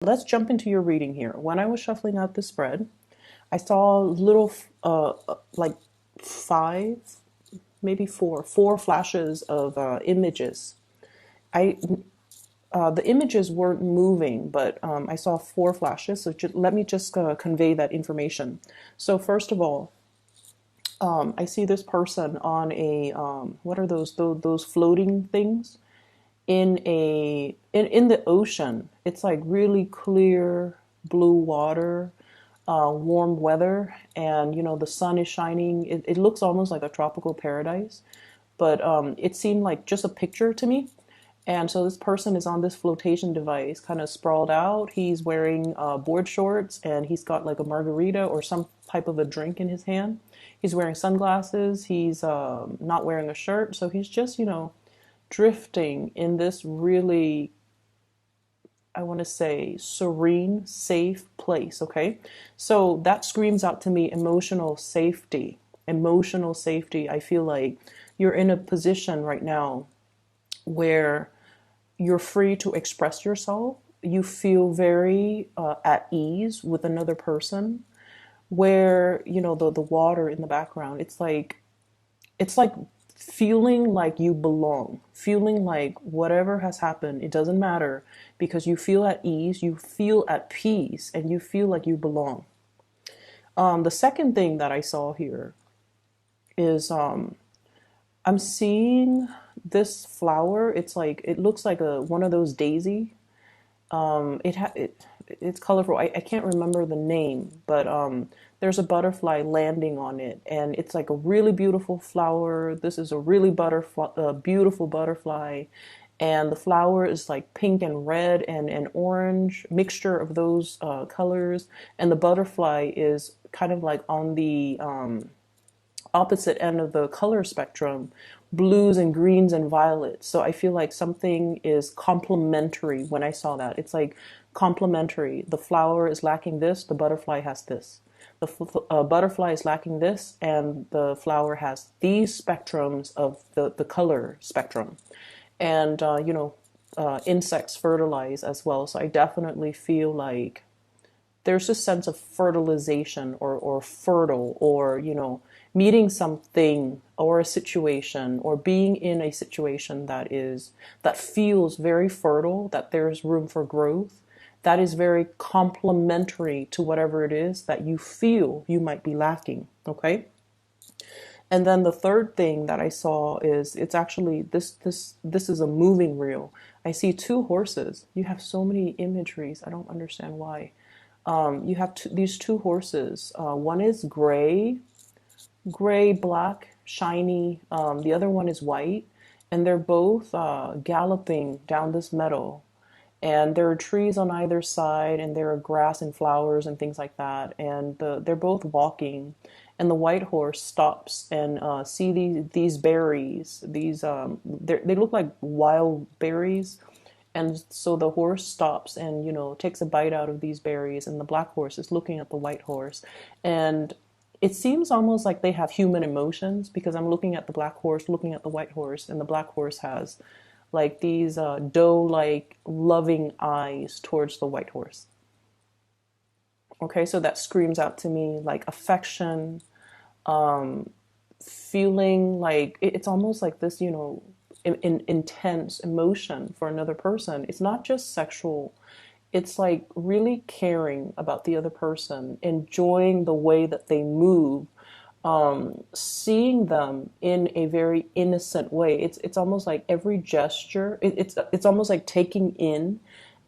Let's jump into your reading here. When I was shuffling out the spread, I saw little, like five, maybe four flashes of images. I The images weren't moving, but I saw four flashes. So let me just convey that information. So first of all, I see this person on a what are those floating things in the ocean. It's like really clear blue water, warm weather, and the sun is shining. It looks almost like a tropical paradise, but it seemed like just a picture to me. And so this person is on this flotation device, kind of sprawled out. He's wearing board shorts, and he's got like a margarita or some type of a drink in his hand. He's wearing sunglasses. He's not wearing a shirt, so he's just drifting in this really, I want to say, serene, safe place. Okay, so that screams out to me emotional safety. Emotional safety. I feel like you're in a position right now where you're free to express yourself. You feel very at ease with another person. Where the water in the background, it's like feeling like you belong, feeling like whatever has happened, it doesn't matter, because you feel at ease, you feel at peace, and you feel like you belong. The second thing that I saw here is I'm seeing this flower. It's like it looks like a one of those daisy. It's colorful. I can't remember the name, but there's a butterfly landing on it, and it's like a really beautiful flower. This is a really beautiful butterfly, and the flower is like pink and red and orange mixture of those colors, and the butterfly is kind of like on the opposite end of the color spectrum, blues and greens and violets. So I feel like something is complementary when I saw that. It's like complementary. The flower is lacking this, the butterfly has this. The butterfly is lacking this, and the flower has these spectrums of the color spectrum. And, insects fertilize as well. So I definitely feel like there's a sense of fertilization or fertile, or meeting something or a situation, or being in a situation that feels very fertile, that there's room for growth, that is very complementary to whatever it is that you feel you might be lacking. Okay. And then the third thing that I saw is, it's actually this is a moving reel. I see two horses. You have so many imageries. I don't understand why. You have these two horses. One is gray, black, shiny. The other one is white, and they're both galloping down this meadow. And there are trees on either side, and there are grass and flowers and things like that. And they're both walking, and the white horse stops and see these berries. They look like wild berries, and so the horse stops and takes a bite out of these berries, and the black horse is looking at the white horse, and it seems almost like they have human emotions, because I'm looking at the black horse, looking at the white horse, and the black horse has like these doe-like loving eyes towards the white horse. Okay, so that screams out to me like affection, feeling like it's almost like this, intense emotion for another person. It's not just sexual. It's like really caring about the other person, enjoying the way that they move, seeing them in a very innocent way. It's almost like every gesture. It's almost like taking in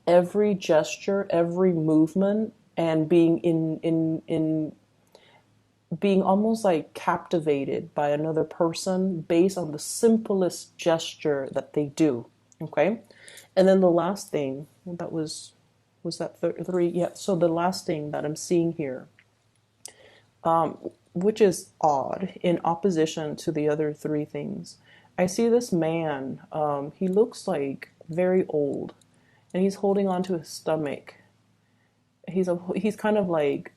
every gesture, every movement, and being being almost like captivated by another person based on the simplest gesture that they do. Okay, and then the last thing that was that three? Yeah. So the last thing that I'm seeing here, which is odd in opposition to the other three things, I see this man. He looks like very old, and he's holding onto his stomach. He's kind of like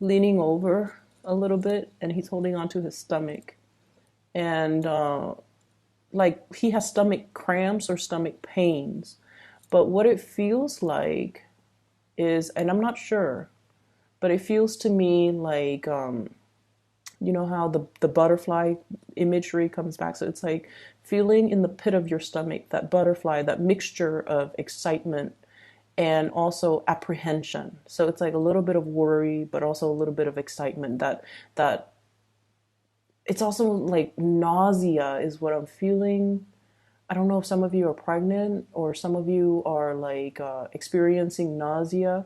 leaning over a little bit, and he's holding onto his stomach, and like he has stomach cramps or stomach pains. But what it feels like is, and I'm not sure, but it feels to me like, you know how the butterfly imagery comes back. So it's like feeling in the pit of your stomach, that butterfly, that mixture of excitement and also apprehension. So it's like a little bit of worry, but also a little bit of excitement. That it's also like nausea is what I'm feeling. I don't know if some of you are pregnant or some of you are like experiencing nausea.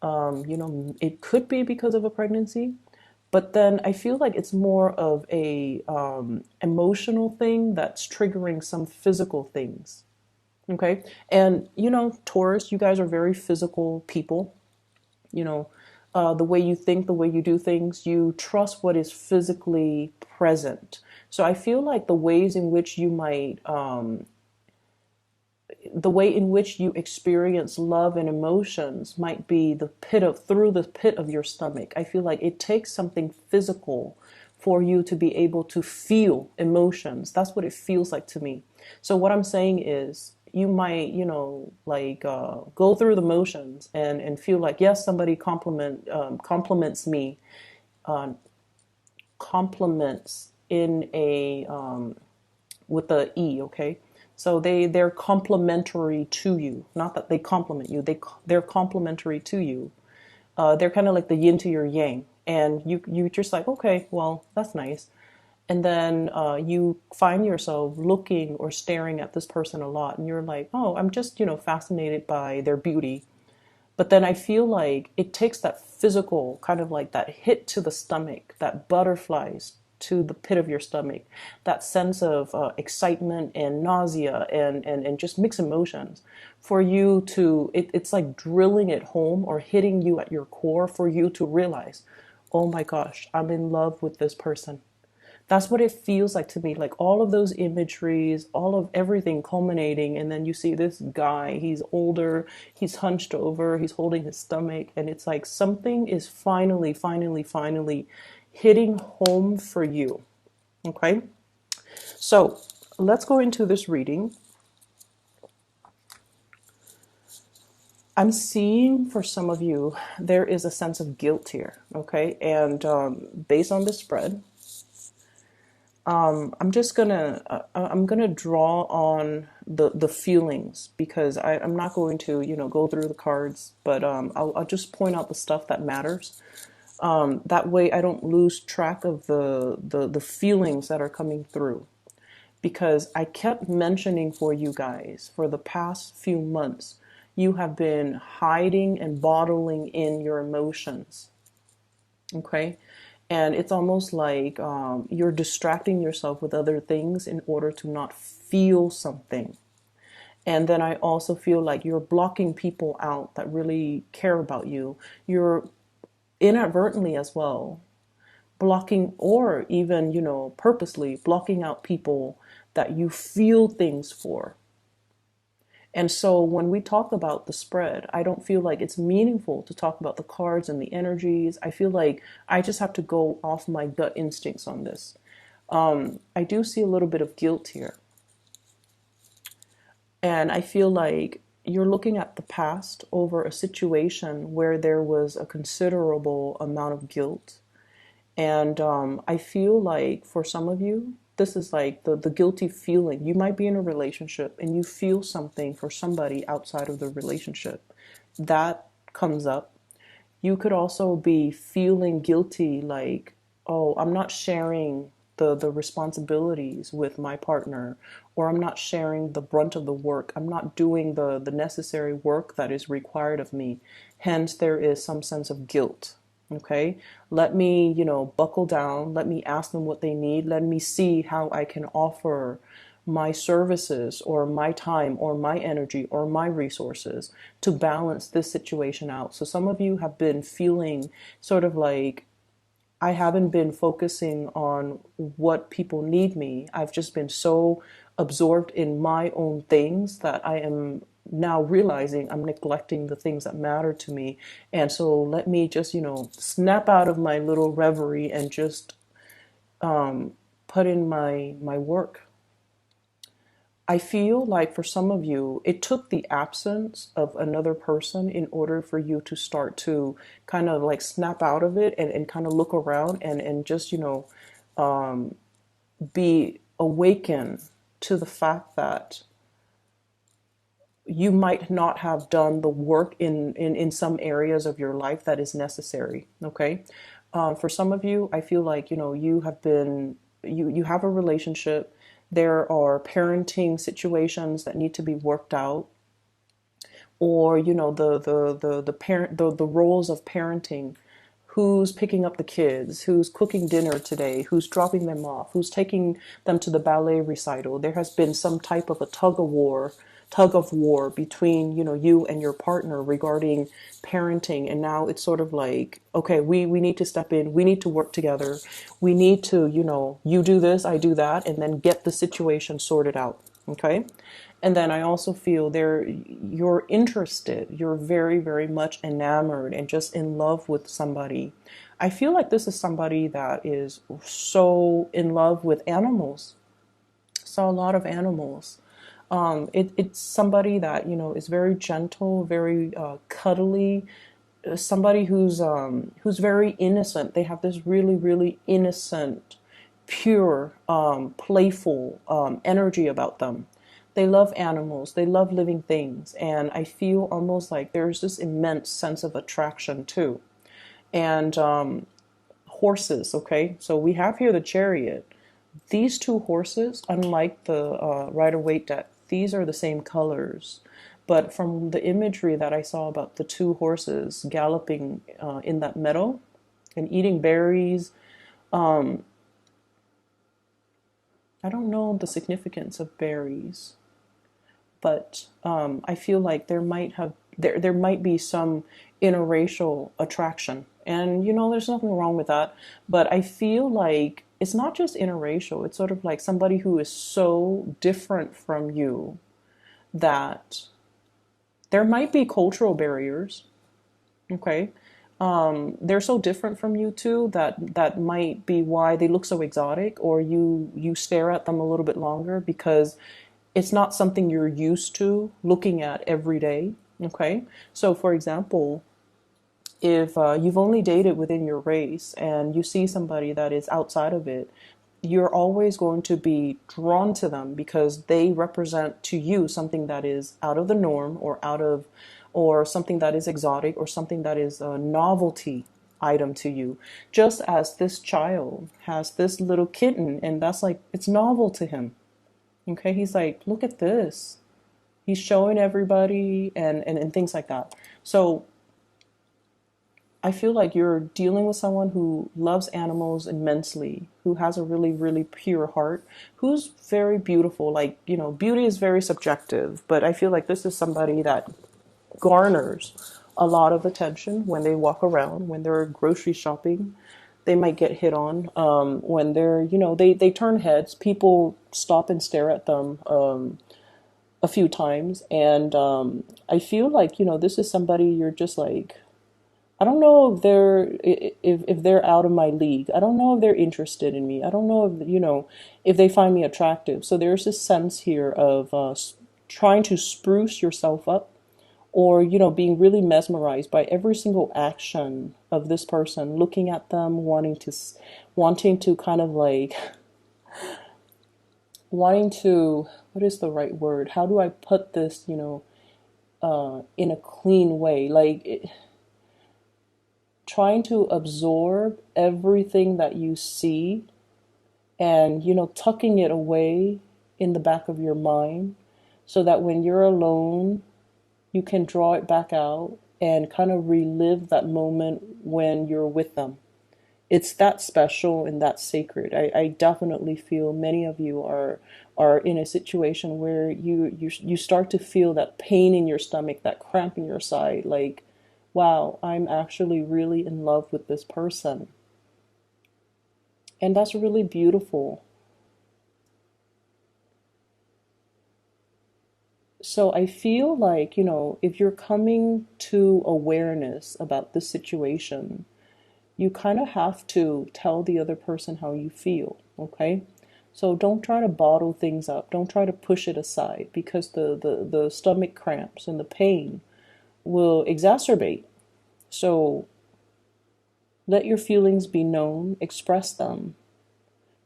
You know, it could be because of a pregnancy, but then I feel like it's more of a emotional thing that's triggering some physical things. Okay, and you know, Taurus, you guys are very physical people. You know, the way you think, the way you do things, you trust what is physically present. So I feel like the ways in which you might the way in which you experience love and emotions might be the pit of through the pit of your stomach. I feel like it takes something physical for you to be able to feel emotions. That's what it feels like to me. So what I'm saying is you might, you know, like go through the motions and feel like, yes, somebody compliments me, uh, compliments in a with the E, okay? So they're complementary to you. Not that they compliment you. They're complementary to you. They're kind of like the yin to your yang, and you just like, okay, well, that's nice. And then you find yourself looking or staring at this person a lot, and you're like, oh, I'm just, you know, fascinated by their beauty. But then I feel like it takes that physical kind of like that hit to the stomach, that butterflies to the pit of your stomach, that sense of excitement and nausea and just mixed emotions for you to, it's like drilling it home or hitting you at your core for you to realize, oh my gosh, I'm in love with this person. That's what it feels like to me. Like all of those imageries, all of everything culminating, and then you see this guy, he's older, he's hunched over, he's holding his stomach, and it's like something is finally hitting home for you. Okay? So let's go into this reading. I'm seeing for some of you, there is a sense of guilt here. Okay? And based on the spread, I'm gonna draw on the feelings because I'm not going to, you know, go through the cards, but I'll just point out the stuff that matters. That way I don't lose track of the feelings that are coming through, because I kept mentioning for you guys for the past few months, you have been hiding and bottling in your emotions. Okay. And it's almost like you're distracting yourself with other things in order to not feel something. And then I also feel like you're blocking people out that really care about you. You're inadvertently as well blocking, or even, you know, purposely blocking out people that you feel things for. And so when we talk about the spread, I don't feel like it's meaningful to talk about the cards and the energies. I feel like I just have to go off my gut instincts on this. I do see a little bit of guilt here. And I feel like you're looking at the past over a situation where there was a considerable amount of guilt. And I feel like for some of you, this is like the guilty feeling. You might be in a relationship and you feel something for somebody outside of the relationship. That comes up. You could also be feeling guilty, like, oh, I'm not sharing the responsibilities with my partner, or I'm not sharing the brunt of the work. I'm not doing the necessary work that is required of me. Hence, there is some sense of guilt. Okay, let me, you know, buckle down. Let me ask them what they need. Let me see how I can offer my services or my time or my energy or my resources to balance this situation out. So some of you have been feeling sort of like, I haven't been focusing on what people need me. I've just been so absorbed in my own things that I am now realizing I'm neglecting the things that matter to me. And so let me just, you know, snap out of my little reverie and just put in my work. I feel like for some of you, it took the absence of another person in order for you to start to kind of like snap out of it and kind of look around and just, be awakened to the fact that you might not have done the work in some areas of your life that is necessary. Okay. For some of you, I feel like, you have been, you have a relationship. There are parenting situations that need to be worked out, or the parent, the roles of parenting. Who's picking up the kids, who's cooking dinner today, who's dropping them off, who's taking them to the ballet recital. There has been some type of a tug of war between, you and your partner regarding parenting. And now it's sort of like, okay, we need to step in, we need to work together, we need to, you do this, I do that, and then get the situation sorted out. Okay. And then I also feel you're interested, you're very, very much enamored and just in love with somebody. I feel like this is somebody that is so in love with animals. Saw a lot of animals. It's somebody that, is very gentle, very cuddly, somebody who's very innocent. They have this really, really innocent, pure, playful energy about them. They love animals. They love living things, and I feel almost like there's this immense sense of attraction too. And horses. Okay, so we have here the chariot. These two horses, unlike the Rider-Waite deck, these are the same colors. But from the imagery that I saw about the two horses galloping in that meadow and eating berries, I don't know the significance of berries, but I feel like there might be some interracial attraction, and there's nothing wrong with that. But I feel like it's not just interracial; it's sort of like somebody who is so different from you that there might be cultural barriers. Okay. They're so different from you too that might be why they look so exotic, or you stare at them a little bit longer because it's not something you're used to looking at every day. Okay. So for example, if you've only dated within your race and you see somebody that is outside of it, you're always going to be drawn to them because they represent to you something that is out of the norm, or something that is exotic, or something that is a novelty item to you. Just as this child has this little kitten, and that's like, it's novel to him. Okay, he's like, look at this. He's showing everybody, and things like that. So I feel like you're dealing with someone who loves animals immensely, who has a really, really pure heart, who's very beautiful. Like, beauty is very subjective, but I feel like this is somebody that garners a lot of attention when they walk around, when they're grocery shopping. They might get hit on when they turn heads. People stop and stare at them a few times. And I feel like, this is somebody you're just like, I don't know if they're out of my league. I don't know if they're interested in me. I don't know if they find me attractive. So there's this sense here of trying to spruce yourself up, or being really mesmerized by every single action of this person, looking at them, wanting to kind of like wanting to, what is the right word? How do I put this, in a clean way? Like, trying to absorb everything that you see and, tucking it away in the back of your mind so that when you're alone, you can draw it back out and kind of relive that moment when you're with them. It's that special and that sacred. I definitely feel many of you are in a situation where you start to feel that pain in your stomach, that cramp in your side, like, wow, I'm actually really in love with this person. And that's really beautiful. So I feel like, if you're coming to awareness about this situation, you kind of have to tell the other person how you feel, okay? So don't try to bottle things up. Don't try to push it aside because the stomach cramps and the pain will exacerbate. So let your feelings be known, express them.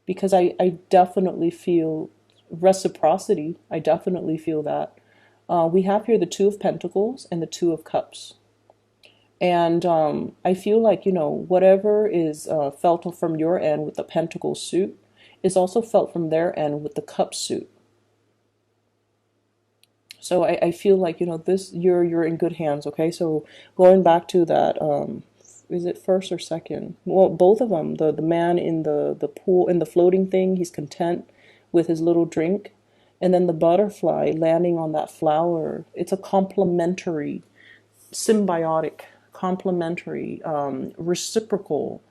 Because I definitely feel reciprocity. I definitely feel that. We have here the Two of Pentacles and the Two of Cups. And I feel like, whatever is felt from your end with the Pentacle suit is also felt from their end with the Cup suit. So I feel like, this you're in good hands, okay? So going back to that, is it first or second? Well, both of them. The man in the pool in the floating thing, he's content with his little drink. And then the butterfly landing on that flower, it's a complementary, symbiotic, complementary, reciprocal.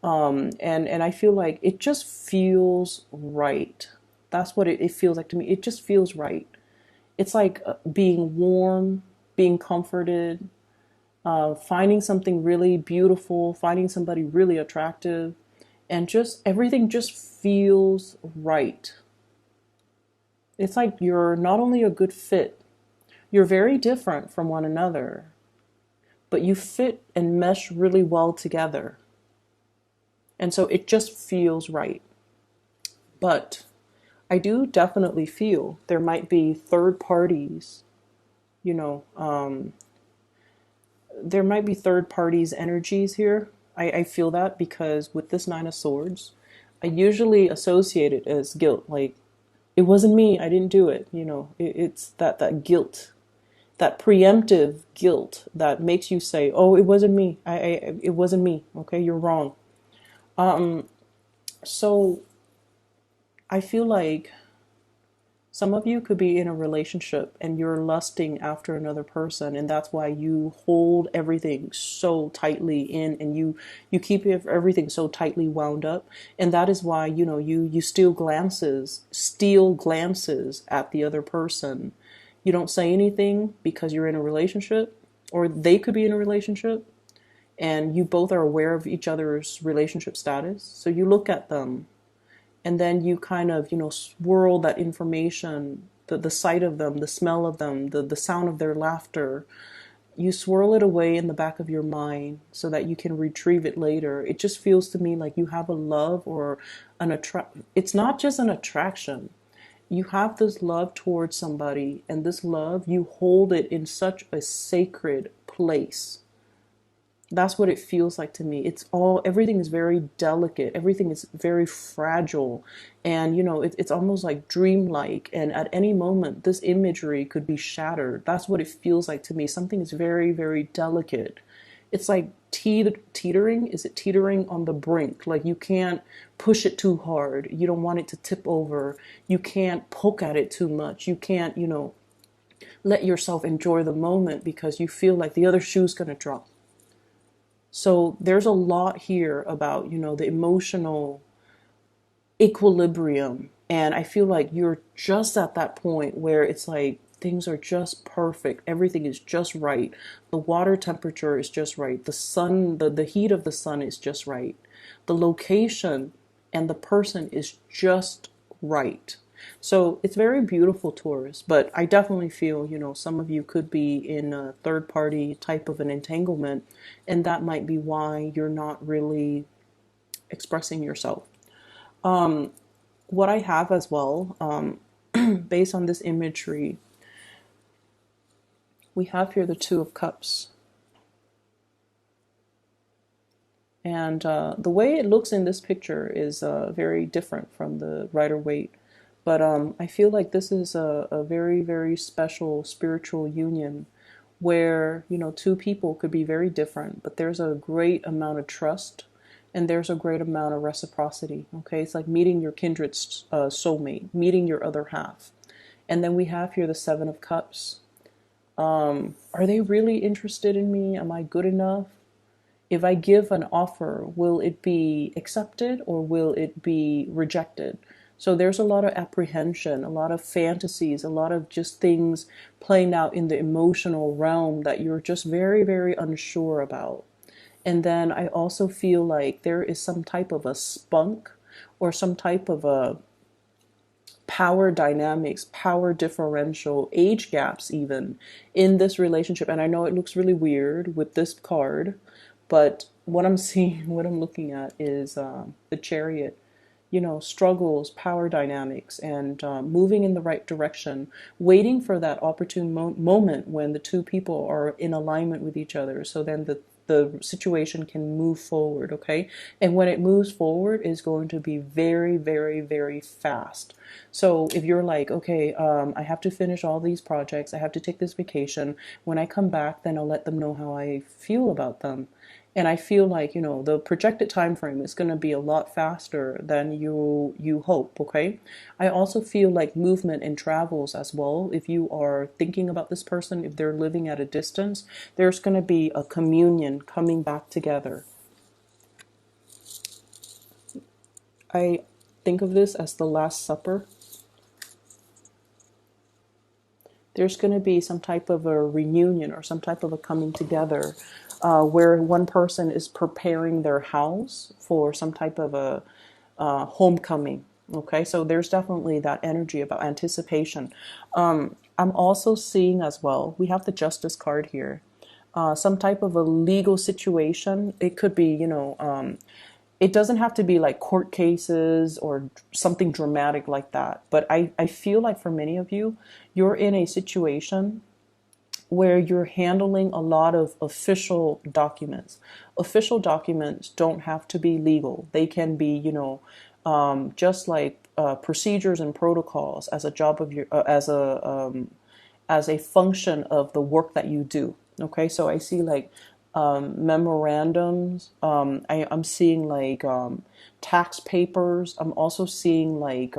And I feel like it just feels right. That's what it feels like to me. It just feels right. It's like being warm, being comforted, finding something really beautiful, finding somebody really attractive, and just everything just feels right. It's like you're not only a good fit, you're very different from one another, but you fit and mesh really well together. And so it just feels right. But I do definitely feel there might be third parties, you know, there might be third parties energies here. I feel that because with this Nine of Swords, I usually associate it as guilt. Like, it wasn't me, I didn't do it. It's that guilt, that preemptive guilt that makes you say, "Oh, it wasn't me. It wasn't me." Okay, you're wrong. So I feel like some of you could be in a relationship and you're lusting after another person, and that's why you hold everything so tightly in, and you keep everything so tightly wound up, and that is why you steal glances at the other person. You don't say anything because you're in a relationship, or they could be in a relationship, and you both are aware of each other's relationship status. So you look at them and then you kind of swirl that information, the sight of them, the smell of them, the sound of their laughter, you swirl it away in the back of your mind so that you can retrieve it later. It just feels to me like you have a love or it's not just an attraction. You have this love towards somebody, and this love, you hold it in such a sacred place. That's what it feels like to me. Everything is very delicate. Everything is very fragile. And, it's almost like dreamlike. And at any moment, this imagery could be shattered. That's what it feels like to me. Something is very, very delicate. It's like teetering. Is it teetering on the brink? Like, you can't push it too hard. You don't want it to tip over. You can't poke at it too much. You can't, let yourself enjoy the moment because you feel like the other shoe's going to drop. So there's a lot here about, the emotional equilibrium. And I feel like you're just at that point where it's like things are just perfect. Everything is just right. The water temperature is just right. The sun, the heat of the sun is just right. The location and the person is just right. So it's very beautiful, Taurus, but I definitely feel, some of you could be in a third party type of an entanglement, and that might be why you're not really expressing yourself. What I have as well, based on this imagery, we have here the Two of Cups. And the way it looks in this picture is very different from the Rider-Waite. But I feel like this is a very, very special spiritual union where, two people could be very different, but there's a great amount of trust and there's a great amount of reciprocity. Okay, it's like meeting your kindred soulmate, meeting your other half. And then we have here the Seven of Cups. Are they really interested in me? Am I good enough? If I give an offer, will it be accepted or will it be rejected? So there's a lot of apprehension, a lot of fantasies, a lot of just things playing out in the emotional realm that you're just very, very unsure about. And then I also feel like there is some type of a spunk or some type of a power dynamics, power differential, age gaps even in this relationship. And I know it looks really weird with this card, but what I'm seeing, what I'm looking at is the Chariot, struggles, power dynamics, and moving in the right direction, waiting for that opportune moment when the two people are in alignment with each other. So then the situation can move forward, okay? And when it moves forward, is going to be very, very, very fast. So if you're like, okay, I have to finish all these projects, I have to take this vacation. When I come back, then I'll let them know how I feel about them. And I feel like, the projected time frame is going to be a lot faster than you hope, okay? I also feel like movement and travels as well. If you are thinking about this person, if they're living at a distance, there's going to be a communion coming back together. I think of this as the Last Supper. There's going to be some type of a reunion or some type of a coming together where one person is preparing their house for some type of a homecoming. Okay, so there's definitely that energy about anticipation. I'm also seeing as well, we have the Justice card here. Some type of a legal situation. It could be, it doesn't have to be like court cases or something dramatic like that. But I feel like for many of you, you're in a situation where you're handling a lot of official documents. Official documents don't have to be legal. They can be, just like procedures and protocols as a job of your, as a function of the work that you do. Okay, so I see like memorandums. I'm seeing like tax papers. I'm also seeing like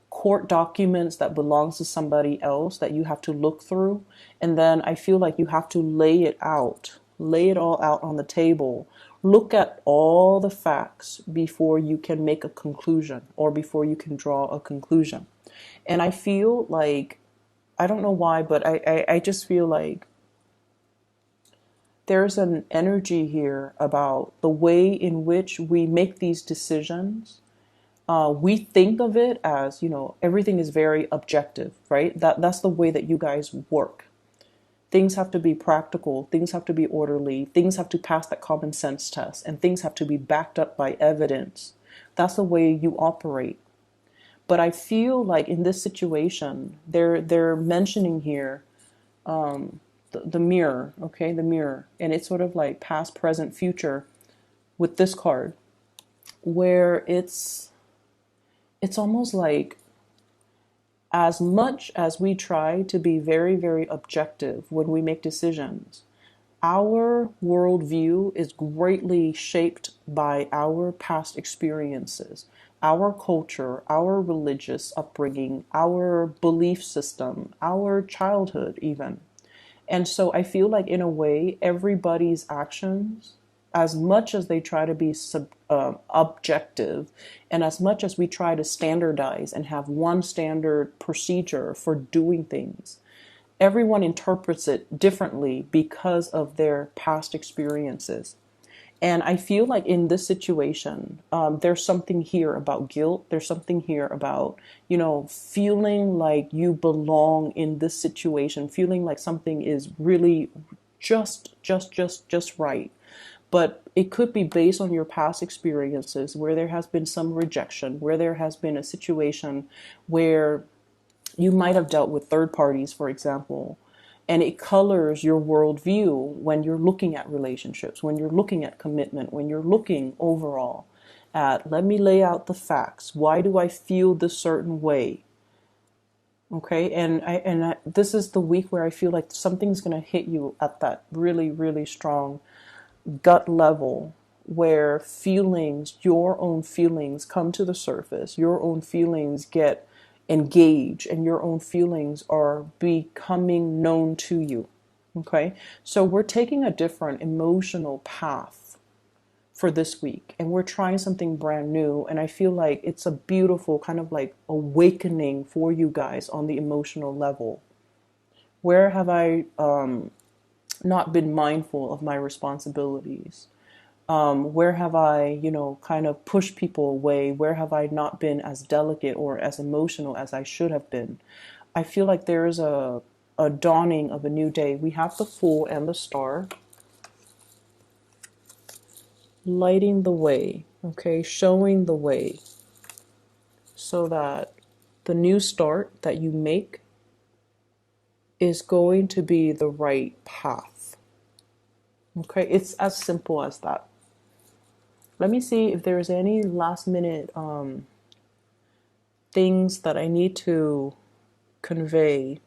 court documents that belongs to somebody else that you have to look through. And then I feel like you have to lay it all out on the table. Look at all the facts before you can make a conclusion or before you can draw a conclusion. And I feel like, I don't know why, but I just feel like there's an energy here about the way in which we make these decisions. We think of it as, everything is very objective, right? That's the way that you guys work. Things have to be practical, things have to be orderly, things have to pass that common sense test, and things have to be backed up by evidence. That's the way you operate. But I feel like in this situation, they're mentioning here the mirror, okay, the mirror, and it's sort of like past, present, future with this card, where it's almost like, as much as we try to be very, very objective when we make decisions, our worldview is greatly shaped by our past experiences, our culture, our religious upbringing, our belief system, our childhood even. And so I feel like, in a way, everybody's actions, as much as they try to be objective, and as much as we try to standardize and have one standard procedure for doing things, everyone interprets it differently because of their past experiences. And I feel like in this situation, there's something here about guilt. There's something here about, feeling like you belong in this situation, feeling like something is really just right. But it could be based on your past experiences where there has been some rejection, where there has been a situation where you might have dealt with third parties, for example, and it colors your worldview when you're looking at relationships, when you're looking at commitment, when you're looking overall at, let me lay out the facts. Why do I feel this certain way? Okay, and this is the week where I feel like something's going to hit you at that really, really strong gut level, where feelings, your own feelings, come to the surface, your own feelings get engaged, and your own feelings are becoming known to you. Okay, so we're taking a different emotional path for this week, and we're trying something brand new, and I feel like it's a beautiful kind of like awakening for you guys on the emotional level. Where have I not been mindful of my responsibilities? Where have I, kind of pushed people away? Where have I not been as delicate or as emotional as I should have been? I feel like there is a dawning of a new day. We have the Fool and the Star lighting the way, okay, showing the way so that the new start that you make is going to be the right path. Okay, it's as simple as that. Let me see if there's any last minute things that I need to convey.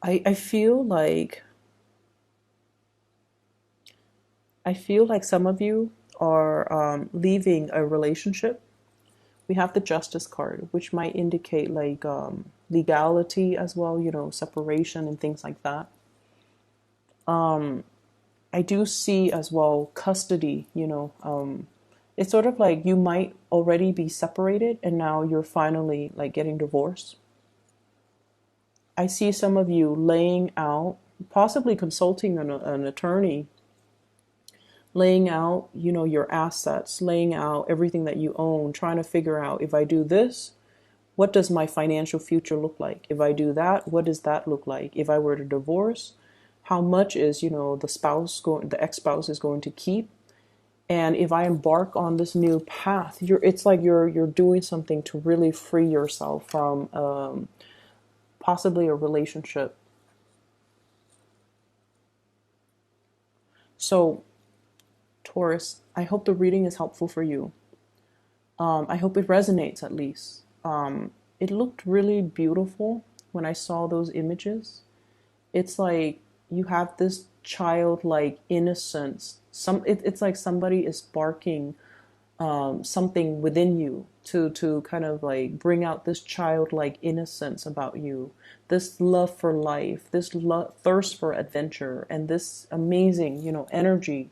I feel like some of you are leaving a relationship. We have the Justice card, which might indicate like legality as well, separation and things like that. I do see as well custody, it's sort of like you might already be separated and now you're finally like getting divorced. I see some of you laying out, possibly consulting an attorney, laying out, your assets, laying out everything that you own, trying to figure out if I do this, what does my financial future look like? If I do that, what does that look like? If I were to divorce, how much is, the ex-spouse is going to keep? And if I embark on this new path, it's like you're doing something to really free yourself from possibly a relationship. So, Taurus, I hope the reading is helpful for you. I hope it resonates at least. It looked really beautiful when I saw those images. It's like you have this childlike innocence. It's like somebody is sparking something within you to kind of like bring out this childlike innocence about you, this love for life, this thirst for adventure, and this amazing, energy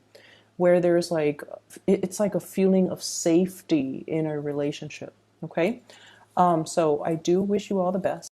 where there's like it's like a feeling of safety in a relationship. Okay, so I do wish you all the best.